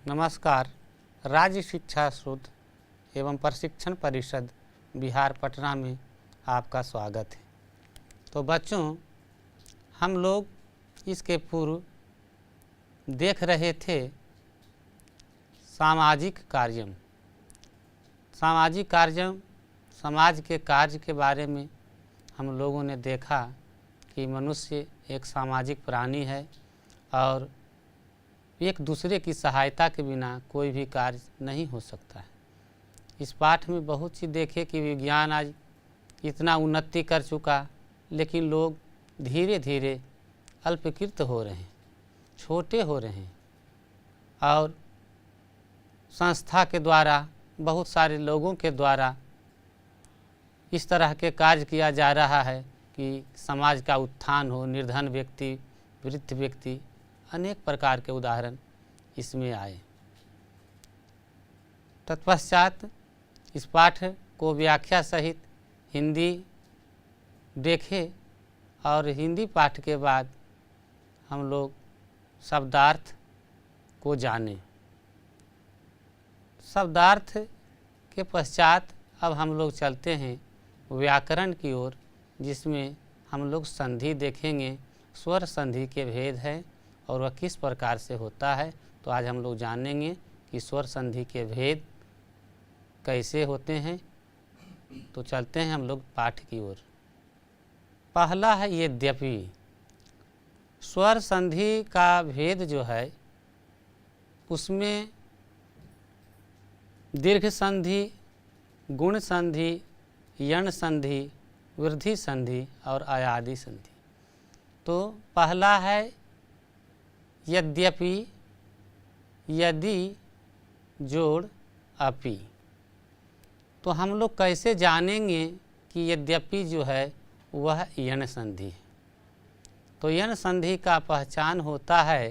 नमस्कार। राज्य शिक्षा शोध एवं प्रशिक्षण परिषद बिहार पटना में आपका स्वागत है। तो बच्चों, हम लोग इसके पूर्व देख रहे थे सामाजिक कार्यम। सामाजिक कार्यम समाज के कार्य के बारे में हम लोगों ने देखा कि मनुष्य एक सामाजिक प्राणी है और एक दूसरे की सहायता के बिना कोई भी कार्य नहीं हो सकता है। इस पाठ में बहुत सी देखे कि विज्ञान आज इतना उन्नति कर चुका, लेकिन लोग धीरे धीरे अल्पकृत हो रहे हैं, छोटे हो रहे हैं और संस्था के द्वारा, बहुत सारे लोगों के द्वारा इस तरह के कार्य किया जा रहा है कि समाज का उत्थान हो। निर्धन व्यक्ति, वृद्ध व्यक्ति, अनेक प्रकार के उदाहरण इसमें आए। तत्पश्चात इस पाठ को व्याख्या सहित हिंदी देखे और हिंदी पाठ के बाद हम लोग शब्दार्थ को जाने। शब्दार्थ के पश्चात अब हम लोग चलते हैं व्याकरण की ओर, जिसमें हम लोग संधि देखेंगे। स्वर संधि के भेद है और वह किस प्रकार से होता है। तो आज हम लोग जानेंगे कि स्वर संधि के भेद कैसे होते हैं। तो चलते हैं हम लोग पाठ की ओर। पहला है यद्यपि। स्वर संधि का भेद जो है उसमें दीर्घ संधि, गुण संधि, यण संधि, वृद्धि संधि और अयादि संधि। तो पहला है यद्यपि, यदि जोड़ अपि। तो हम लोग कैसे जानेंगे कि यद्यपि जो है वह यण संधि है। तो यण संधि का पहचान होता है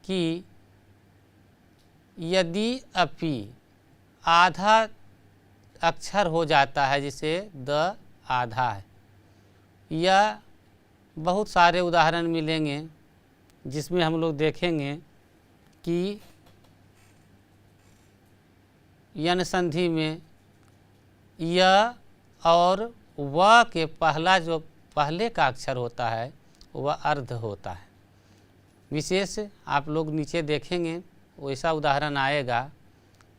कि यदि अपि आधा अक्षर हो जाता है, जिसे द आधा है। यह बहुत सारे उदाहरण मिलेंगे जिसमें हम लोग देखेंगे कि यण संधि में य और व के पहला जो पहले का अक्षर होता है वह अर्ध होता है। विशेष आप लोग नीचे देखेंगे वैसा उदाहरण आएगा।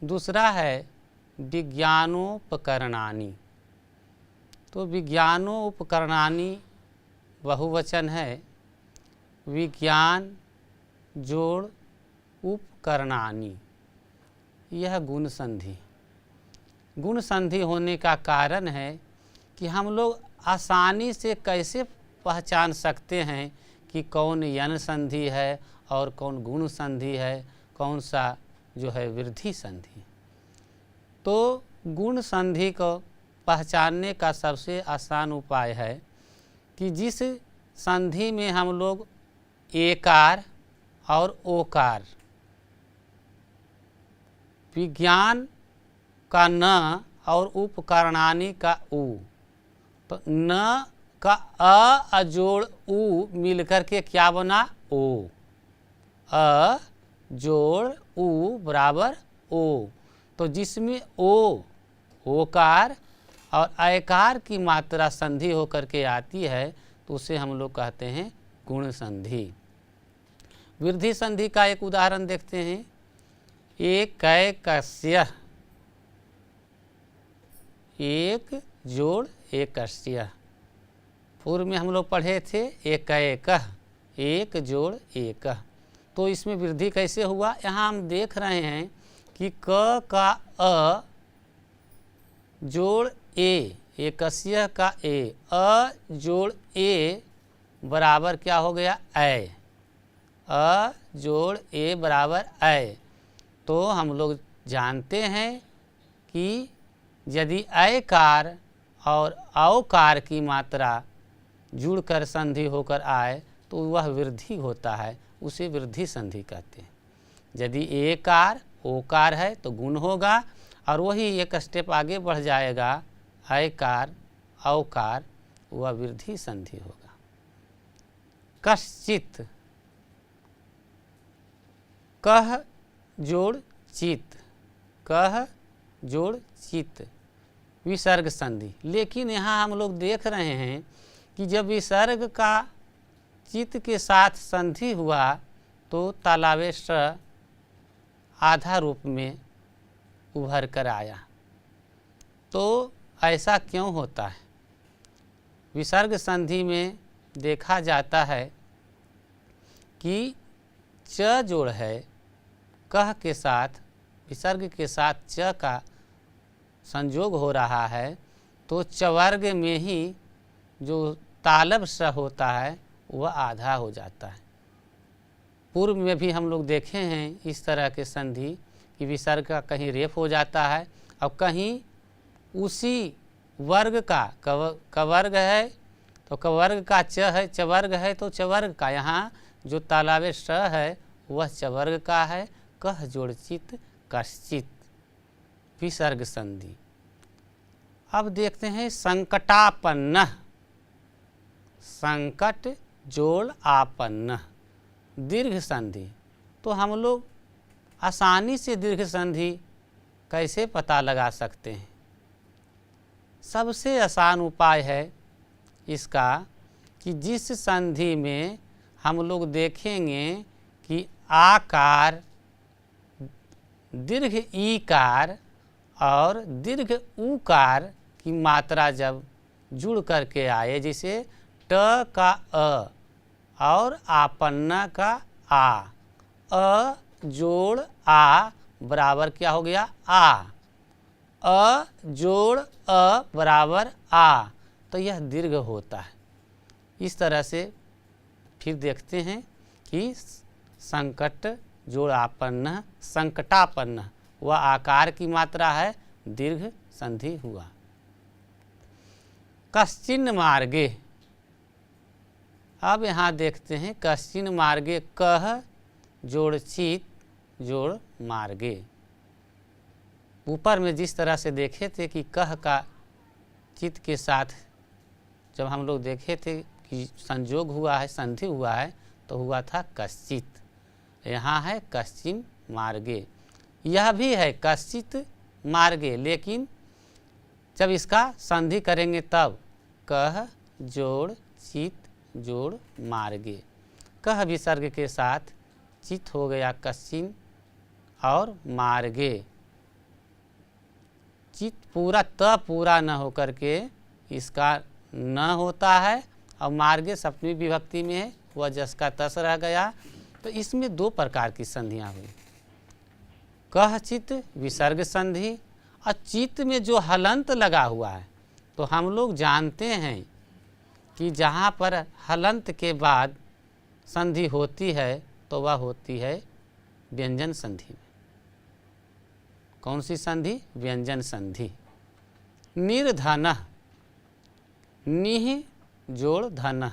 दूसरा है विज्ञानोपकरणानि। तो विज्ञानोपकरणानि बहुवचन है। विज्ञान जोड़ उपकरणानि, यह गुण संधि। गुण संधि होने का कारण है कि हम लोग आसानी से कैसे पहचान सकते हैं कि कौन यण संधि है और कौन गुण संधि है, कौन सा जो है वृद्धि संधि। तो गुण संधि को पहचानने का सबसे आसान उपाय है कि जिस संधि में हम लोग एकार और ओकार, विज्ञान का न और उपकरणानि का उ, तो न का अ जोड़ उ मिलकर के क्या बना? ओ। अ जोड़ उ बराबर ओ। तो जिसमें ओ, ओकार और अयकार की मात्रा संधि होकर के आती है तो उसे हम लोग कहते हैं गुण संधि। वृद्धि संधि का एक उदाहरण देखते हैं। एकैकस्य, एक जोड़ एकस्य। पूर्व में हम लोग पढ़े थे एकैकः, एक जोड़ एकः। तो इसमें वृद्धि कैसे हुआ? यहाँ हम देख रहे हैं कि क का अ जोड़ ए, एकस्य का ए, अ जोड़ ए बराबर क्या हो गया? ऐ। अ जोड़ ए बराबर ऐ। तो हम लोग जानते हैं कि यदि ऐकार और औकार की मात्रा जुड़कर संधि होकर आए तो वह वृद्धि होता है, उसे वृद्धि संधि कहते हैं। यदि एकार ओकार है तो गुण होगा और वही एक स्टेप आगे बढ़ जाएगा, ऐकार औकार, वह वृद्धि संधि होगा। कश्चित, कह जोड़ चित, कह जोड़ चित विसर्ग संधि। लेकिन यहाँ हम लोग देख रहे हैं कि जब विसर्ग का चित के साथ संधि हुआ तो तालाबे स आधा रूप में उभर कर आया। तो ऐसा क्यों होता है? विसर्ग संधि में देखा जाता है कि च जोड़ है, कह के साथ विसर्ग के साथ च का संयोग हो रहा है, तो चवर्ग में ही जो तालब स होता है वह आधा हो जाता है। पूर्व में भी हम लोग देखे हैं इस तरह के संधि कि विसर्ग का कहीं रेफ हो जाता है और कहीं उसी वर्ग का कवर्ग है तो कवर्ग का च है, चवर्ग है तो चवर्ग का, यहाँ जो तालाबे स है वह चवर्ग का है। कह जोड़ चित कश्चित विसर्ग संधि। अब देखते हैं संकटापन्न, संकट जोड़ आपन्न दीर्घ संधि। तो हम लोग आसानी से दीर्घ संधि कैसे पता लगा सकते हैं? सबसे आसान उपाय है इसका कि जिस संधि में हम लोग देखेंगे कि आकार, दीर्घ ईकार और दीर्घ ऊकार की मात्रा जब जुड़ करके आए, जैसे ट का अ और आपन्ना का आ जोड़ आ बराबर क्या हो गया? आ। अ जोड़ अ बराबर आ, तो यह दीर्घ होता है। इस तरह से फिर देखते हैं कि संकट जोड़ आपन्न, संकटापन्न वह आकार की मात्रा है, दीर्घ संधि हुआ। कश्चिन मार्गे, अब यहाँ देखते हैं कश्चिन मार्गे, कह जोड़ चित जोड़ मार्गे। ऊपर में जिस तरह से देखे थे कि कह का चित के साथ जब हम लोग देखे थे कि संयोग हुआ है, संधि हुआ है, तो हुआ था कश्चित। यहाँ है कश्चिन मार्गे, यह भी है कश्चित मार्गे, लेकिन जब इसका संधि करेंगे तब कह जोड़ चित जोड़ मार्गे। कह विसर्ग के साथ चित हो गया कश्चिन और मार्गे। चित पूरा त पूरा न होकर के इसका न होता है और मार्गे सप्तमी विभक्ति में है, वह जस का तस रह गया। तो इसमें दो प्रकार की संधियाँ हुई, कह चित विसर्ग संधि और चित में जो हलंत लगा हुआ है। तो हम लोग जानते हैं कि जहाँ पर हलंत के बाद संधि होती है तो वह होती है व्यंजन संधि में। कौन सी संधि? व्यंजन संधि। निर्धन, निह जोड़ धन,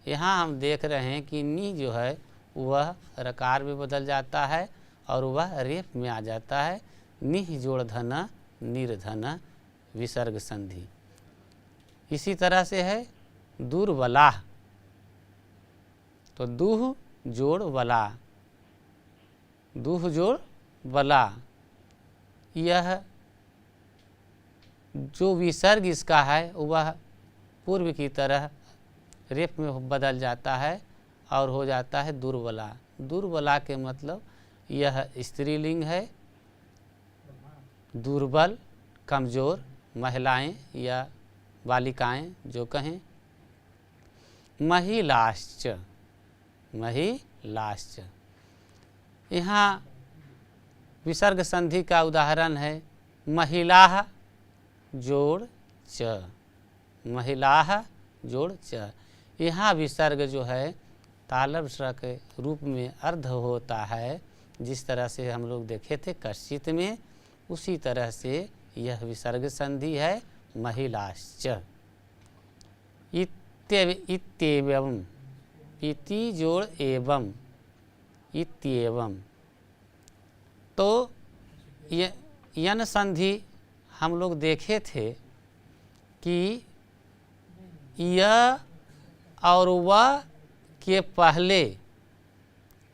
यहाँ हम देख रहे हैं कि नी जो है वह रकार में बदल जाता है और वह रेफ में आ जाता है। निह जोड़ धन, निर्धन विसर्ग संधि। इसी तरह से है दुर्बला, तो दुह जोड़ बला, दुह जोड़ बला, यह जो विसर्ग इसका है वह पूर्व की तरह रेफ में बदल जाता है और हो जाता है दुर्बला। दुर्बला के मतलब यह स्त्रीलिंग है, दुर्बल कमज़ोर महिलाएं या बालिकाएं जो कहें। महिलाश्च, महिलाश्च, यहाँ विसर्ग संधि का उदाहरण है महिलाः जोड़ च, महिलाः जोड़ च। यहाँ विसर्ग जो है तालब स के रूप में अर्ध होता है, जिस तरह से हम लोग देखे थे कश्चित में, उसी तरह से यह विसर्ग संधि है महिलाश्च। इत्येवं, इति जोड़ एवं, इत्येवं। तो यन संधि हम लोग देखे थे कि यह और वह के पहले,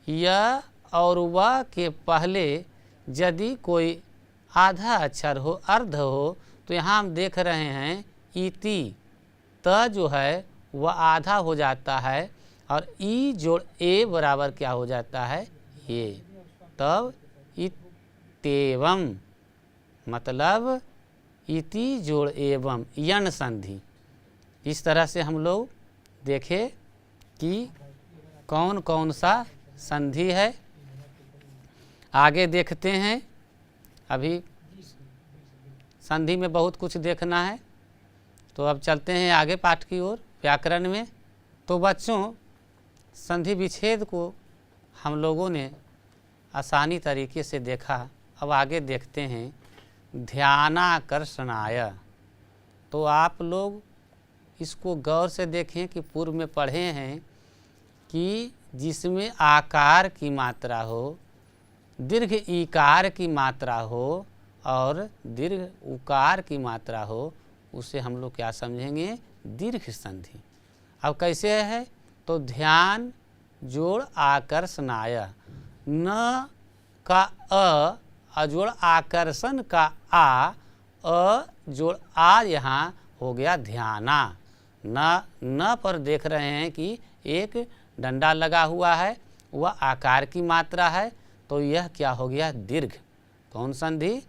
यह और वह के पहले यदि कोई आधा अक्षर हो, अर्ध हो, तो यहाँ हम देख रहे हैं इति, त जो है वह आधा हो जाता है और ई जोड़ ए बराबर क्या हो जाता है, ये। तब इतेवम, मतलब इति जोड़ एवं यण संधि। इस तरह से हम लोग देखें कि कौन कौन सा संधि है। आगे देखते हैं, अभी संधि में बहुत कुछ देखना है, तो अब चलते हैं आगे पाठ की ओर व्याकरण में। तो बच्चों, संधि विच्छेद को हम लोगों ने आसानी तरीके से देखा। अब आगे देखते हैं ध्यानाकर्षणाय। तो आप लोग इसको गौर से देखें कि पूर्व में पढ़े हैं कि जिसमें आकार की मात्रा हो, दीर्घ ईकार की मात्रा हो और दीर्घ उकार की मात्रा हो, उसे हम लोग क्या समझेंगे, दीर्घ संधि। अब कैसे है, तो ध्यान जोड़ आकर्षणाय, न का अ जोड़ आकर्षण का अ जोड़ आ यहाँ हो गया ध्याना। न पर देख रहे हैं कि एक डंडा लगा हुआ है, वह आकार की मात्रा है, तो यह क्या हो गया, दीर्घ। कौन संधि,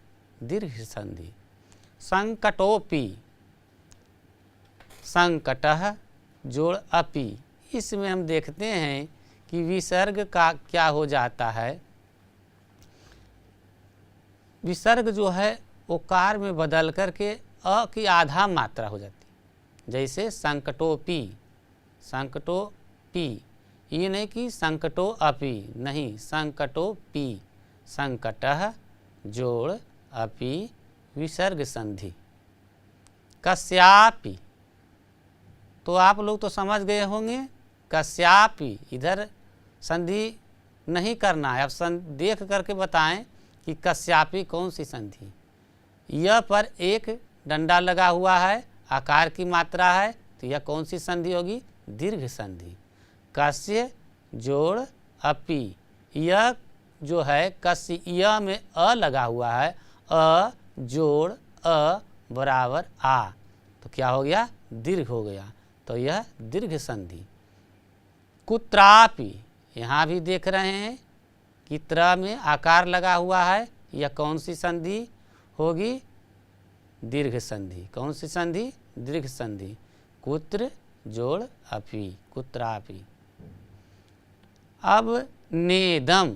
दीर्घ संधि। संकटोपि, संकटः जोड़ अपि, इसमें हम देखते हैं कि विसर्ग का क्या हो जाता है, विसर्ग जो है ओकार में बदल करके अ की आधा मात्रा हो जाती है। जैसे संकटोपि, संकटोपि, ये नहीं कि संकटो अपि, नहीं, संकटोपि, संकटः जोड़ अपि विसर्ग संधि। कस्यापि, तो आप लोग तो समझ गए होंगे, कस्यापि इधर संधि नहीं करना है। अब देख करके बताएं कि कस्यापि कौन सी संधि। यह पर एक डंडा लगा हुआ है, आकार की मात्रा है, तो यह कौन सी संधि होगी, दीर्घ संधि। कस्य जोड़ अपि, यह जो है कस्य, यह में अ लगा हुआ है, अ जोड़ अ बराबर आ, तो क्या हो गया, दीर्घ हो गया, तो यह दीर्घ संधि। कुत्रापि, यहाँ भी देख रहे हैं कि त्र में आकार लगा हुआ है, यह कौन सी संधि होगी, दीर्घ संधि। कौन सी संधि, दीर्घ संधि। कुत्र जोड़ अपि, कुत्रापि। अब नेदम,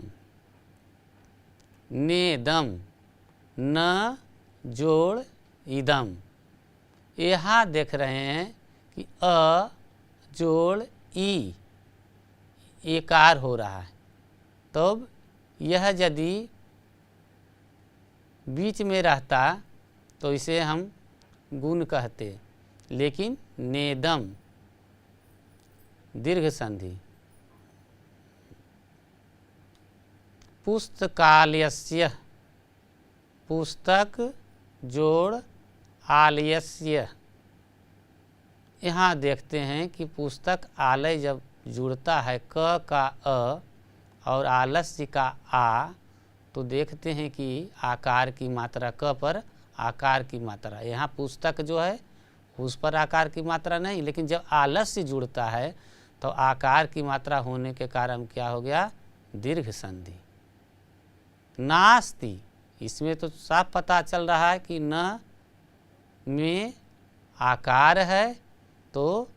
नेदम, न जोड़ इदम, यहाँ देख रहे हैं कि अ जोड़ ई एकार हो रहा है, तो यह यदि बीच में रहता तो इसे हम गुण कहते, लेकिन नेदम दीर्घ संधि। पुस्तकालयस्य, पुस्तक जोड़ आलयस्य, यहाँ देखते हैं कि पुस्तक आलय जब जुड़ता है क का अ और आलस्य का आ, तो देखते हैं कि आकार की मात्रा, क पर आकार की मात्रा, यहाँ पुस्तक जो है उस पर आकार की मात्रा नहीं, लेकिन जब आलस्य जुड़ता है तो आकार की मात्रा होने के कारण क्या हो गया, दीर्घ संधि। नास्ति, इसमें तो साफ पता चल रहा है कि न में आकार है, तो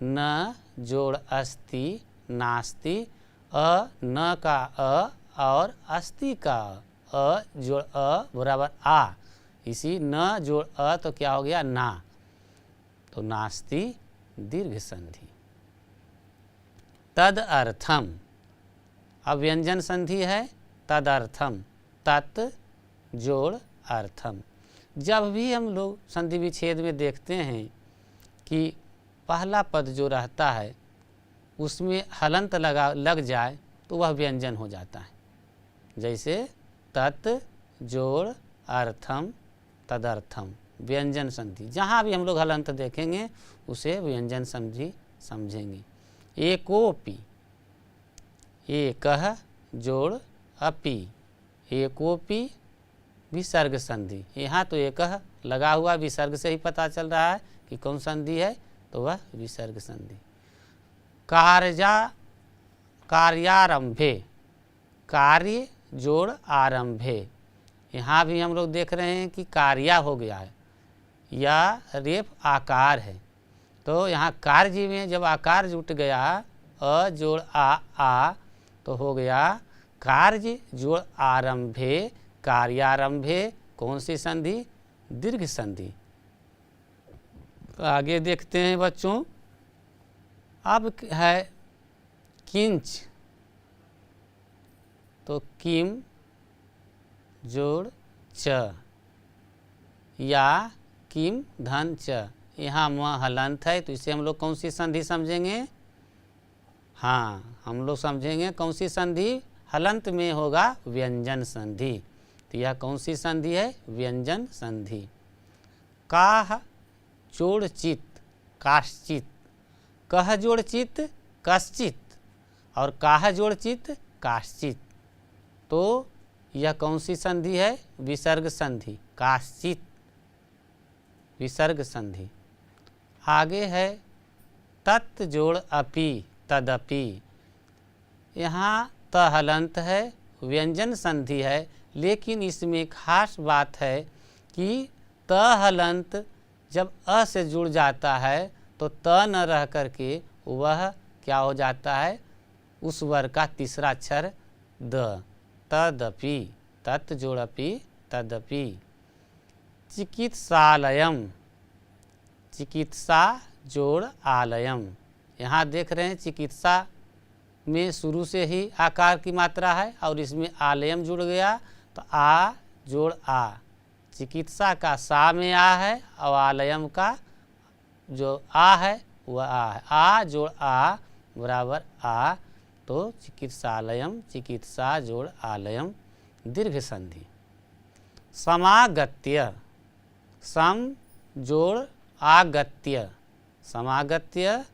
न जोड़ अस्ति, नास्ति, अ न का अ और अस्ति का अ जोड़ अ बराबर आ, इसी न जोड़ अ तो क्या हो गया, ना, तो नास्ति दीर्घ संधि। तद अर्थम, अब व्यंजन संधि है, तदर्थम, तत् जोड़ अर्थम। जब भी हम लोग संधि विच्छेद में देखते हैं कि पहला पद जो रहता है उसमें हलंत लग जाए तो वह व्यंजन हो जाता है। जैसे तत् जोड़ अर्थम, तदर्थम, व्यंजन संधि। जहाँ भी हम लोग हलंत देखेंगे उसे व्यंजन संधि समझेंगे। एकोपि, एकह जोड़ अपि, एकोपि विसर्ग संधि। यहाँ तो एक लगा हुआ, विसर्ग से ही पता चल रहा है कि कौन संधि है, तो वह विसर्ग संधि। कार्यारंभे, कार्य जोड़ आरंभे, यहाँ भी हम लोग देख रहे हैं कि कार्या हो गया है या रेफ आकार है, तो यहाँ कार्य में जब आकार जुट गया अ जोड़ आ तो हो गया कार्य जोड़ आरंभे, कार्यारंभे। कौन सी संधि? दीर्घ संधि। तो आगे देखते हैं बच्चों, अब है किंच, तो किम जोड़ च या किम धन च, यहाँ म हलंत है, तो इसे हम लोग कौन सी संधि समझेंगे? हाँ, हम लोग समझेंगे कौन सी संधि? हलंत में होगा व्यंजन संधि। तो यह कौन सी संधि है? व्यंजन संधि। काह जोड़ चित, काश्चित, कह जोड़ चित, कश्चित, और काह जोड़ चित, काश्चित। तो यह कौन सी संधि है? विसर्ग संधि, काश्चित, विसर्ग संधि। आगे है तत् जोड़ अपि, तदपि। यहाँ त हलंत है, व्यंजन संधि है, लेकिन इसमें खास बात है कि त हलंत जब अ से जुड़ जाता है तो त न रह करके वह क्या हो जाता है? उस वर्ग का तीसरा अक्षर द, तदपि, तत् जोड़ अपि, तदपि। चिकित्सालयम, चिकित्सा जोड़ आलयम। यहाँ देख रहे हैं चिकित्सा में शुरू से ही आकार की मात्रा है और इसमें आलयम जुड़ गया, तो आ जोड़ आ, चिकित्सा का सा में आ है और आलयम का जो आ है वह आ है, आ जोड़ आ बराबर आ, तो चिकित्सालयम, चिकित्सा जोड़ आलयम, दीर्घ संधि। समागत्य, सम जोड़ आगत्य, समागत्य,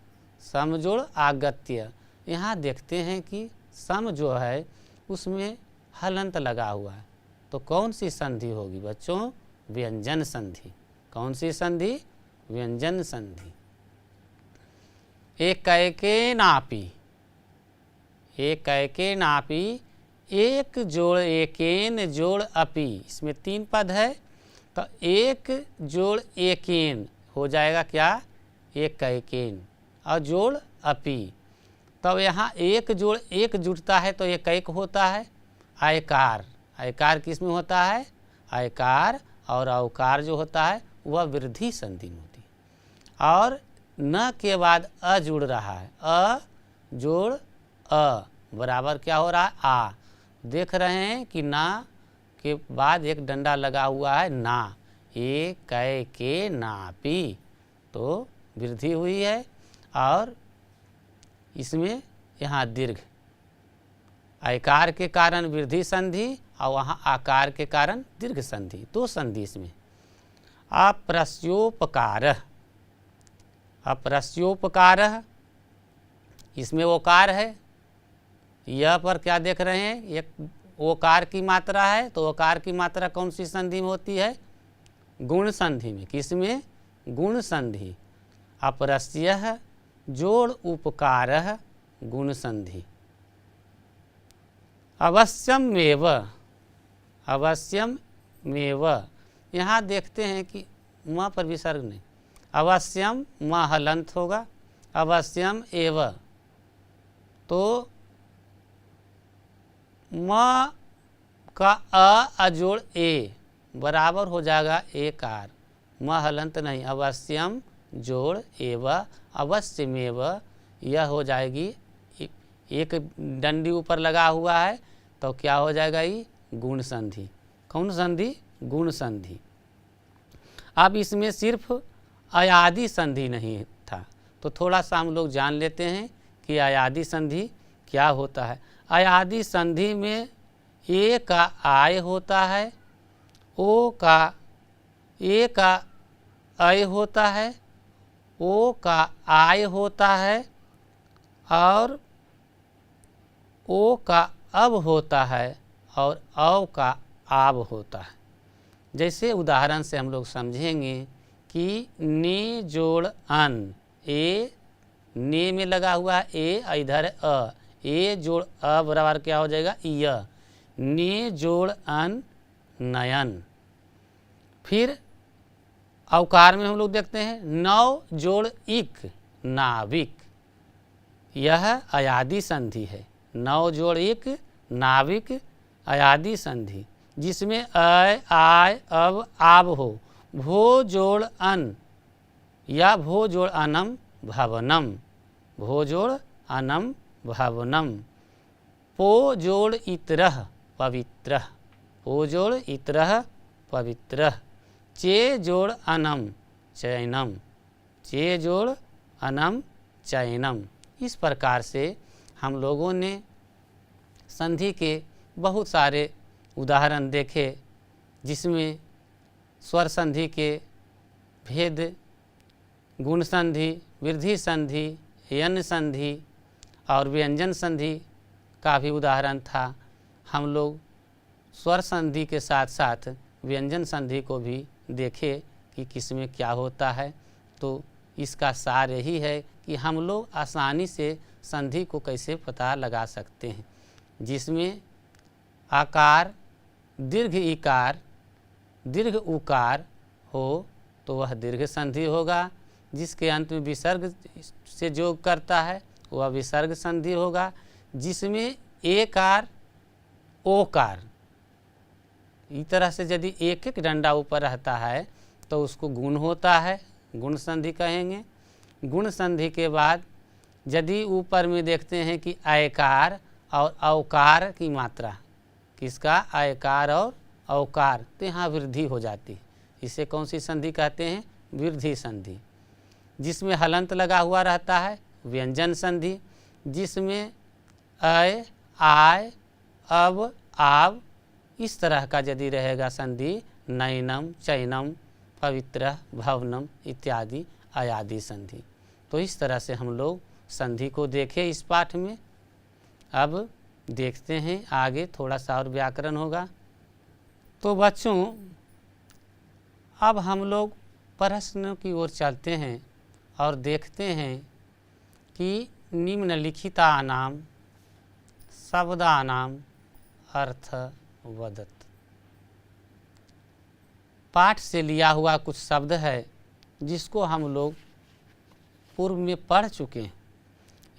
सम जोड़ आगत्य। यहाँ देखते हैं कि सम जो है उसमें हलंत लगा हुआ है, तो कौन सी संधि होगी बच्चों? व्यंजन संधि। कौन सी संधि? व्यंजन संधि। एकैके नापि, एकैके नापि, एक जोड़ एकेन जोड़ अपि, इसमें 3 पद है, तो एक जोड़ एकेन हो जाएगा क्या? एकैकेन, और जोड़ अपि, तब यहाँ एक जोड़ एक जुटता है तो एकैक होता है। आयकार, आयकार किस में होता है? आयकार, और औकार जो होता है वह वृद्धि संधि में होती है। और न के बाद अ जुड़ रहा है, अ जोड़ अ बराबर क्या हो रहा है? आ। देख रहे हैं कि ना के बाद एक डंडा लगा हुआ है ना, एकैके नापि, तो वृद्धि हुई है, और इसमें यहाँ दीर्घ, आकार के कारण वृद्धि संधि और वहाँ आकार के कारण दीर्घ संधि, 2 संधि इसमें। अप्रस्योपकार, अप्रस्योपकार, इसमें ओकार है, यह पर क्या देख रहे हैं? एक ओकार की मात्रा है, तो ओकार की मात्रा कौन सी संधि में होती है? गुण संधि में। किसमें? गुण संधि। अप्रस्यः जोड़ उपकारः, गुण संधि। अवश्यमेव, अवश्यमेव, यहाँ देखते हैं कि म पर विसर्ग नहीं, अवश्यम म हलंत होगा, अवश्यम एव, तो म का अजोड़ ए बराबर हो जाएगा एकार, म हलंत नहीं, अवश्यम जोड़ एव, अवश्यमेव, यह हो जाएगी, एक डंडी ऊपर लगा हुआ है तो क्या हो जाएगा? ये गुण संधि। कौन संधि? गुण संधि। अब इसमें सिर्फ अयादि संधि नहीं था, तो थोड़ा सा हम लोग जान लेते हैं कि अयादि संधि क्या होता है। अयादि संधि में ए का आय होता है, ओ का ए का अय होता है, ओ का आय होता है, और ओ का अब होता है, और अव का आब होता है। जैसे उदाहरण से हम लोग समझेंगे कि ने जोड़ अन, ए ने में लगा हुआ है ए, इधर अ, ए जोड़ अ बराबर क्या हो जाएगा य, ने जोड़ अन नयन। फिर अवकार में हम लोग देखते हैं नौ जोड़ इक नाविक, यह अयादी संधि है। नौ जोड़ इक नाविक अयादी संधि, जिसमें अय आय अब आब हो। भो जोड़ अन या भो जोड़ अनम भवनम, भो जोड़ अनम भवनम। पो जोड़ इतरह पवित्रः, पो जोड़ इतरह पवित्रः। चे जोड़ अनम चैनम, चे जोड़ अनम चैनम। इस प्रकार से हम लोगों ने संधि के बहुत सारे उदाहरण देखे, जिसमें स्वर संधि के भेद, गुण संधि, वृद्धि संधि, यन संधि और व्यंजन संधि का भी उदाहरण था। हम लोग स्वर संधि के साथ साथ व्यंजन संधि को भी देखे कि किसमें क्या होता है। तो इसका सार यही है कि हम लोग आसानी से संधि को कैसे पता लगा सकते हैं, जिसमें आकार दीर्घ इकार दीर्घ उकार हो तो वह दीर्घ संधि होगा, जिसके अंत में विसर्ग से जोग करता है वह विसर्ग संधि होगा। जिसमें एकार ओकार, इस तरह से यदि एक एक डंडा ऊपर रहता है तो उसको गुण होता है, गुण संधि कहेंगे। गुण संधि के बाद यदि ऊपर में देखते हैं कि आयकार और अवकार की मात्रा, किसका आयकार और अवकार, तो यहाँ वृद्धि हो जाती है। इसे कौन सी संधि कहते हैं, वृद्धि संधि। जिसमें हलंत लगा हुआ रहता है व्यंजन संधि, जिसमें अय आय अब आब इस तरह का यदि रहेगा संधि, नयनम चैनम पवित्र भवनम इत्यादि अयादि संधि। तो इस तरह से हम लोग संधि को देखे इस पाठ में। अब देखते हैं आगे थोड़ा सा और व्याकरण होगा। तो बच्चों अब हम लोग प्रश्न की ओर चलते हैं और देखते हैं कि निम्नलिखितानां शब्दानां अर्थ वदत। पाठ से लिया हुआ कुछ शब्द है जिसको हम लोग पूर्व में पढ़ चुके हैं,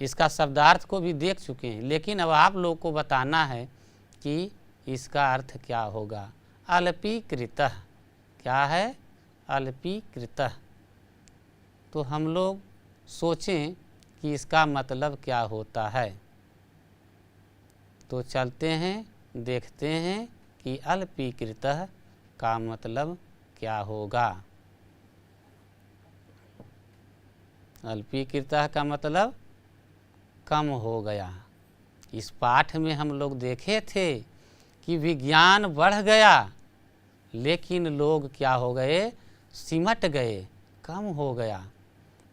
इसका शब्दार्थ को भी देख चुके हैं, लेकिन अब आप लोग को बताना है कि इसका अर्थ क्या होगा। अल्पीकृतः, क्या है, अल्पीकृतः। तो हम लोग सोचें कि इसका मतलब क्या होता है। तो चलते हैं देखते हैं कि अल्पीकृतः का मतलब क्या होगा। अल्पीकृतः का मतलब कम हो गया। इस पाठ में हम लोग देखे थे कि विज्ञान बढ़ गया, लेकिन लोग क्या हो गए, सिमट गए, कम हो गया।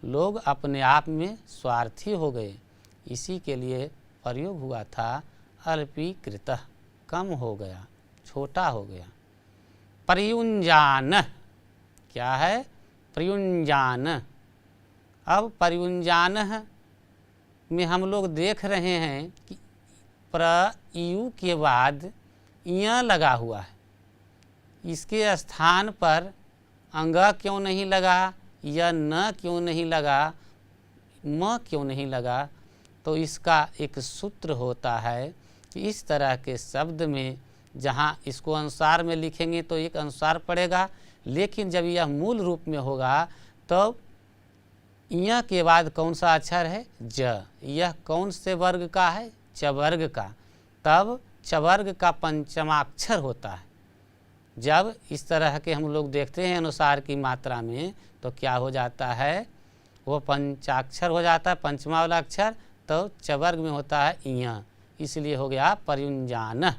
लोग अपने आप में स्वार्थी हो गए। इसी के लिए प्रयोग हुआ था अल्पीकृतः, कम हो गया, छोटा हो गया। प्रयुञ्जान, क्या है, प्रयुञ्जान। अब प्रयुञ्जान में हम लोग देख रहे हैं कि प्रयु के बाद य लगा हुआ है, इसके स्थान पर अंग क्यों नहीं लगा, या न क्यों नहीं लगा, म क्यों नहीं लगा। तो इसका एक सूत्र होता है कि इस तरह के शब्द में जहाँ इसको अनुसार में लिखेंगे तो एक अनुसार पड़ेगा, लेकिन जब यह मूल रूप में होगा तो य के बाद कौन सा अक्षर है, ज। यह कौन से वर्ग का है, च वर्ग का। तब च वर्ग का पंचमाक्षर होता है। जब इस तरह के हम लोग देखते हैं अनुसार की मात्रा में तो क्या हो जाता है, वो पंचाक्षर हो जाता है, पंचमा वाला अक्षर। तो च वर्ग में होता है य, इसलिए हो गया प्रयुञ्जान।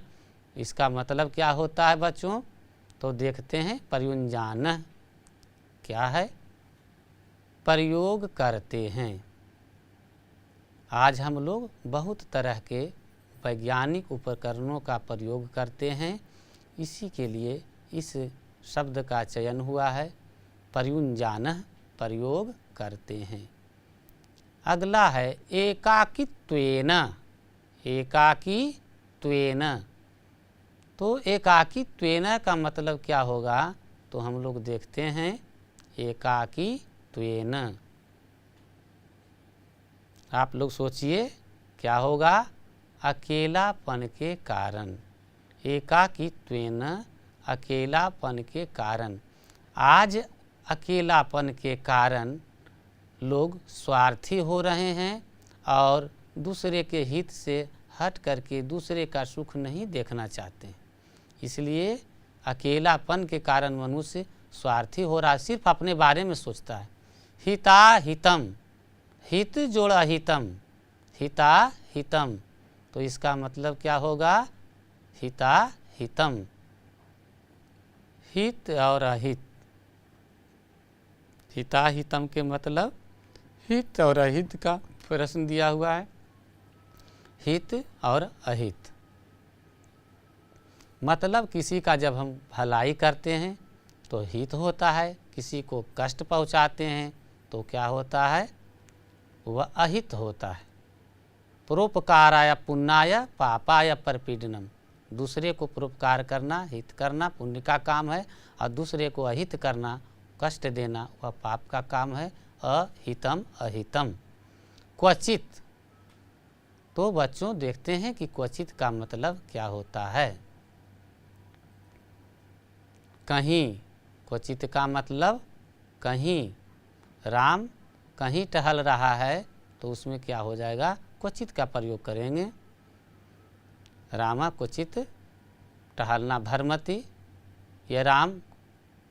इसका मतलब क्या होता है बच्चों, तो देखते हैं। प्रयुञ्जान क्या है, प्रयोग करते हैं। आज हम लोग बहुत तरह के वैज्ञानिक उपकरणों का प्रयोग करते हैं। इसी के लिए इस शब्द का चयन हुआ है। प्रयुञ्जानः प्रयोग करते हैं। अगला है एकाकित्वेन। एकाकित्वेन, तो एकाकित्वेन का मतलब क्या होगा, तो हम लोग देखते हैं एकाकित्वेन। आप लोग सोचिए क्या होगा, अकेलापन के कारण। एकाकित्वेन, अकेलापन के कारण। आज अकेलापन के कारण लोग स्वार्थी हो रहे हैं और दूसरे के हित से हट करके दूसरे का सुख नहीं देखना चाहते। इसलिए अकेलापन के कारण मनुष्य स्वार्थी हो रहा है, सिर्फ अपने बारे में सोचता है। हिता हितम, हित जोड़ा हितम, हिता हितम, तो इसका मतलब क्या होगा, हिता हितम, हित और अहित। हिता हितम के मतलब हित और अहित का प्रश्न दिया हुआ है। हित और अहित मतलब किसी का जब हम भलाई करते हैं तो हित होता है, किसी को कष्ट पहुंचाते हैं तो क्या होता है, वह अहित होता है। परोपकाराय पुण्याय पापाय परपीडनम, दूसरे को परोपकार करना, हित करना पुण्य का काम है, और दूसरे को अहित करना, कष्ट देना, वह पाप का काम है। अहितम अहितम। क्वचित, तो बच्चों देखते हैं कि क्वचित का मतलब क्या होता है। कहीं, क्वचित का मतलब कहीं। राम कहीं टहल रहा है तो उसमें क्या हो जाएगा, क्वचित का प्रयोग करेंगे। रामा क्वचित टहलना भरमति। यह राम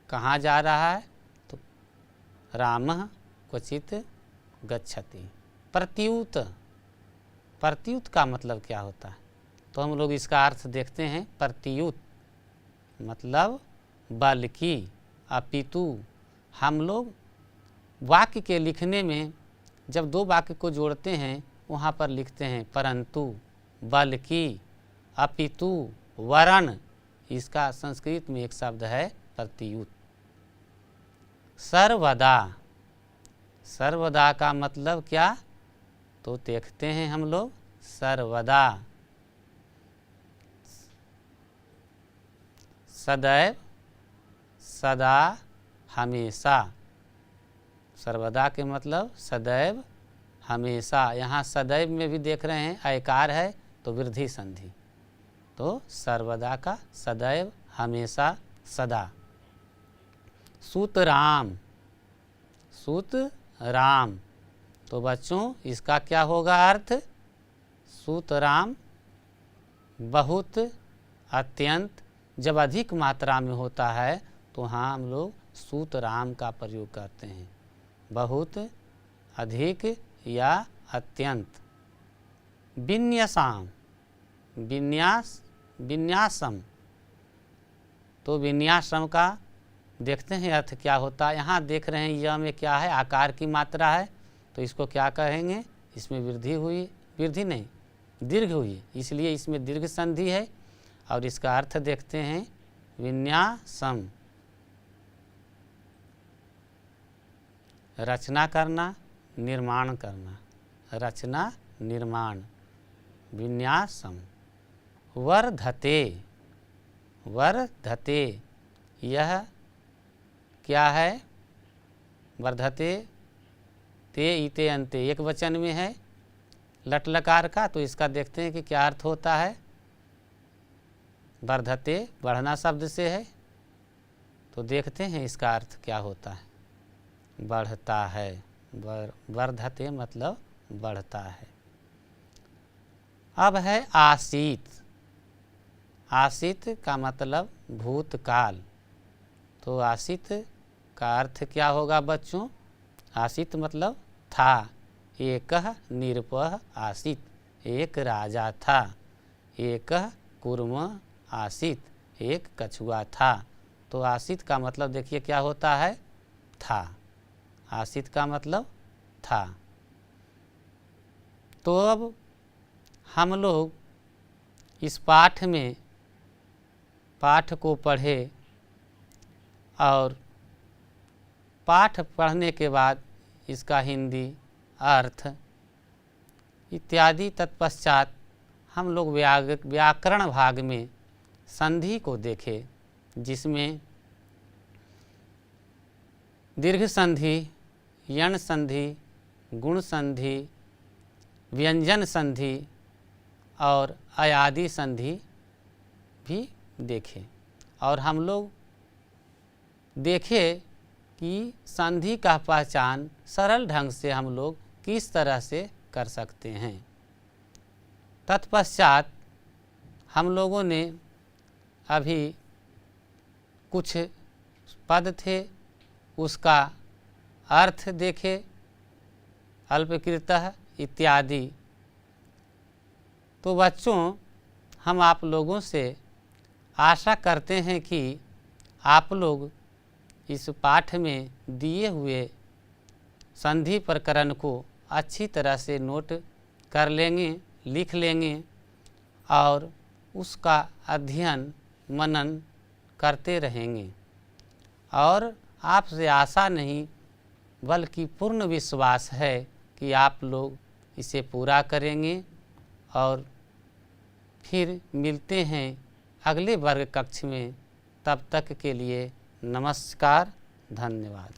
कहाँ जा रहा है, तो रामः क्वचित गच्छति। प्रत्युत, प्रत्युत का मतलब क्या होता है, तो हम लोग इसका अर्थ देखते हैं। प्रत्युत मतलब बल्कि, अपितु। हम लोग वाक्य के लिखने में जब दो वाक्य को जोड़ते हैं वहाँ पर लिखते हैं परंतु, बल्कि, अपितु, वरन। इसका संस्कृत में एक शब्द है प्रत्युत। सर्वदा, सर्वदा का मतलब क्या, तो देखते हैं हम लोग। सर्वदा, सदैव, सदा, हमेशा। सर्वदा के मतलब सदैव, हमेशा। यहाँ सदैव में भी देख रहे हैं आयकार है तो वृद्धि संधि, तो सर्वदा का सदैव, हमेशा, सदा। सूतराम, सूतराम, तो बच्चों इसका क्या होगा अर्थ, सूतराम बहुत, अत्यंत। जब अधिक मात्रा में होता है तो हाँ हम लोग सूतराम का प्रयोग करते हैं, बहुत, अधिक या अत्यंत। विन्यासाम, विन्यास, विन्यासम, तो विन्यासम का देखते हैं अर्थ क्या होता है। यहाँ देख रहे हैं यह में क्या है, आकार की मात्रा है, तो इसको क्या कहेंगे, इसमें वृद्धि हुई, वृद्धि नहीं दीर्घ हुई, इसलिए इसमें दीर्घ संधि है। और इसका अर्थ देखते हैं विन्यासम, रचना करना, निर्माण करना, रचना निर्माण, विन्यासम। वर्धते, वर्धते, यह क्या है, वर्धते, ते इते अंते एक वचन में है लट लकार का, तो इसका देखते हैं कि क्या अर्थ होता है। वर्धते बढ़ना शब्द से है, तो देखते हैं इसका अर्थ क्या होता है, बढ़ता है। वर्धते मतलब बढ़ता है। अब है आसीत, आसीत का मतलब भूतकाल, तो आसीत का अर्थ क्या होगा बच्चों, आसीत मतलब था। एकः निरपः आसीत, एक राजा था। एकः कुर्म आसीत, एक कछुआ था। तो आसीत का मतलब देखिए क्या होता है, था। आसीत का मतलब था। तो अब हम लोग इस पाठ में पाठ को पढ़े और पाठ पढ़ने के बाद इसका हिंदी अर्थ इत्यादि तत्पश्चात हम लोग व्याकरण भाग में संधि को देखें, जिसमें दीर्घ संधि, यण संधि, गुण संधि, व्यंजन संधि और अयादि संधि भी देखें। और हम लोग देखें कि संधि का पहचान सरल ढंग से हम लोग किस तरह से कर सकते हैं। तत्पश्चात हम लोगों ने अभी कुछ पद थे उसका अर्थ देखे, अल्पकृतः इत्यादि। तो बच्चों, हम आप लोगों से आशा करते हैं कि आप लोग इस पाठ में दिए हुए संधि प्रकरण को अच्छी तरह से नोट कर लेंगे, लिख लेंगे और उसका अध्ययन मनन करते रहेंगे। और आपसे आशा नहीं बल्कि पूर्ण विश्वास है कि आप लोग इसे पूरा करेंगे। और फिर मिलते हैं अगले वर्ग कक्ष में। तब तक के लिए नमस्कार, धन्यवाद।